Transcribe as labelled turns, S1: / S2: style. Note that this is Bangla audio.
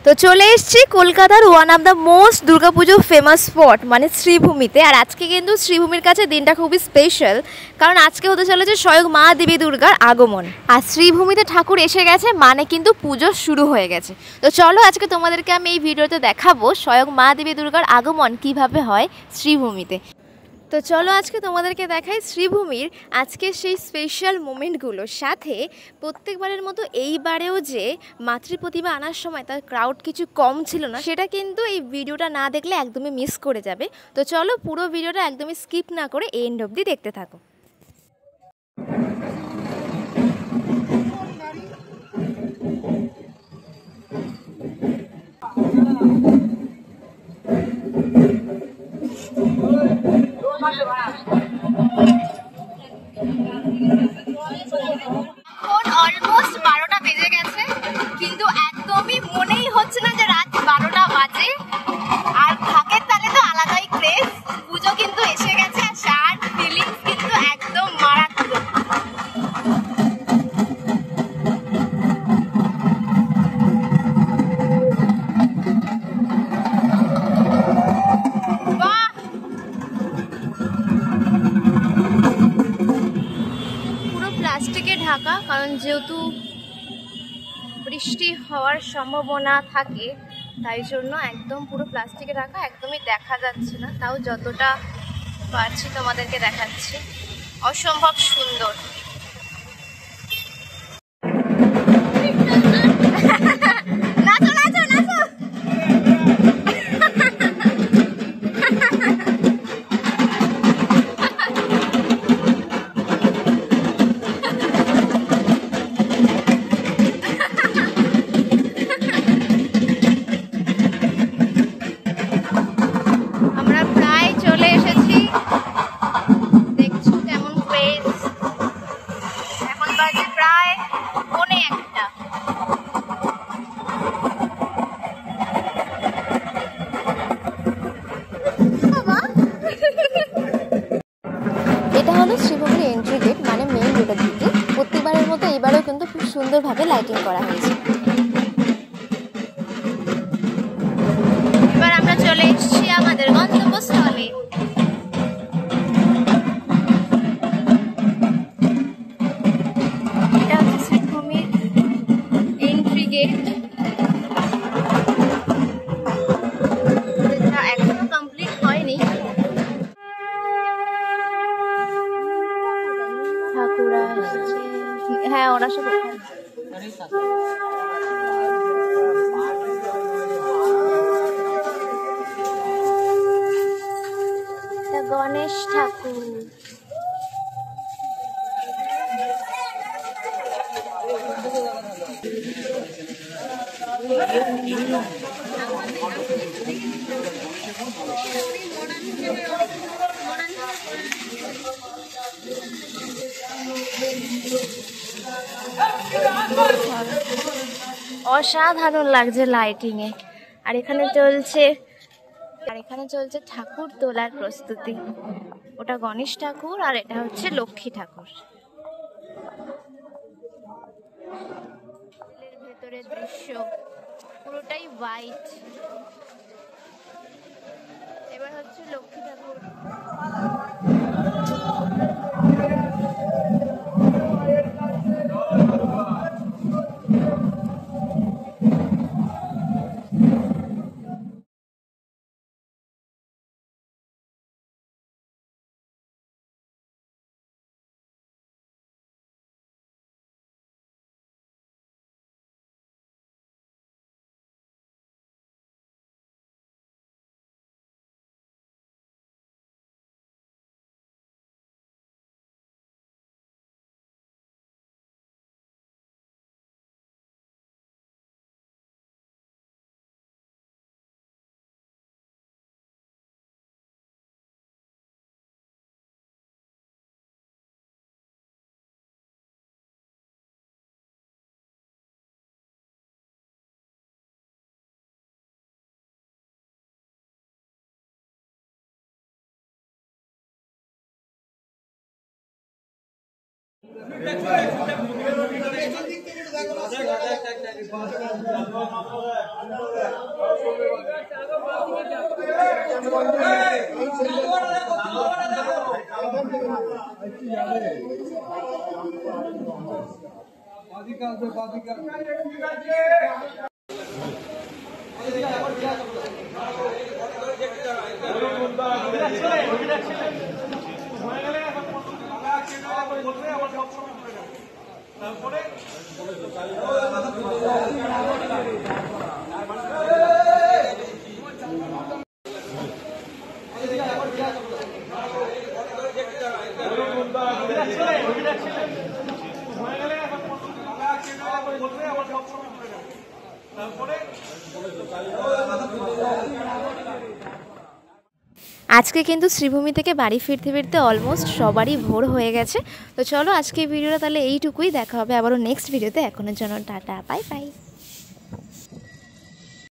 S1: তো চলে এসেছি কলকাতার one of the most Durga Puja famous spot মানে শ্রীভূমিতে। আর আজকে কিন্তু শ্রীভূমির কাছে দিনটা খুবই স্পেশাল, কারণ আজকে হতে চলেছে স্বয়ং মা দেবী দুর্গার আগমন। আর শ্রীভূমিতে ঠাকুর এসে গেছে মানে কিন্তু পুজো শুরু হয়ে গেছে। তো চলো আজকে তোমাদেরকে আমি এই ভিডিওতে দেখাবো স্বয়ং মা দেবী দুর্গার আগমন কিভাবে হয় শ্রীভূমিতে। তো চলো আজকে তোমাদেরকে দেখাই শ্রীভূমির আজকে সেই স্পেশাল মোমেন্টগুলোর সাথে প্রত্যেকবারের মতো এইবারেও যে মাতৃ প্রতিমা আনার সময় তার ক্রাউড কিছু কম ছিল না, সেটা কিন্তু এই ভিডিওটা না দেখলে একদমই মিস করে যাবে। তো চলো পুরো ভিডিওটা একদমই স্কিপ না করে এন্ড অবধি দেখতে থাকো। এখন অলমোস্ট 12টা বেজে গেছে, কিন্তু একদমই মনেই হচ্ছে না যে রাত 12টা বাজে। আর ঢাকের তালে তো আলাদাই ক্রেজ, পুজো কিন্তু এসে গেছে আর সার ফিলিংস কিন্তু একদম মারাত্মক। প্লাস্টিকে ঢাকা, কারণ যেহেতু বৃষ্টি হওয়ার সম্ভাবনা থাকে তাই জন্য একদম পুরো প্লাস্টিকে ঢাকা, একদমই দেখা যাচ্ছে না। তাও যতটা পারছি তোমাদেরকে দেখাচ্ছি, অসম্ভব সুন্দর। নাচো নাচো নাচো। এটা হলো শ্রীভূমির এন্ট্রি গেট, মানে মেইন গেটের দিকে। প্রত্যেকবারের মতো এবারেও কিন্তু খুব সুন্দরভাবে লাইটিং করা হয়েছে। এবার আমরা চলে এসেছি আমাদের গন্তব্যস্থলে। এটা হচ্ছে শ্রীভূমির এন্ট্রি গেট, যেটা এখনো কমপ্লিট হয়নি। ঠাকুরা এসেছে, হ্যাঁ ওরা সব ওখানে। গণেশ ঠাকুর, অসাধারণ লাগছে লাইটিং এ। আর এখানে চলছে ঠাকুর তোলার প্রস্তুতি। ওটা গণেশ ঠাকুর আর এটা হচ্ছে লক্ষ্মী ঠাকুর। ভেতরের দৃশ্য পুরোটাই হোয়াইট। এবার হচ্ছে লক্ষ্মী ঠাকুর। আজকে কিন্তু শ্রীভূমি থেকে বাড়ি ফিরতে ফিরতে অলমোস্ট সবারই ভোর হয়ে গেছে। তো চলো আজকে ভিডিওটা তাহলে এইটুকুই, দেখা হবে আবারও নেক্সট ভিডিওতে। এখনের জন্য টাটা, বাই বাই।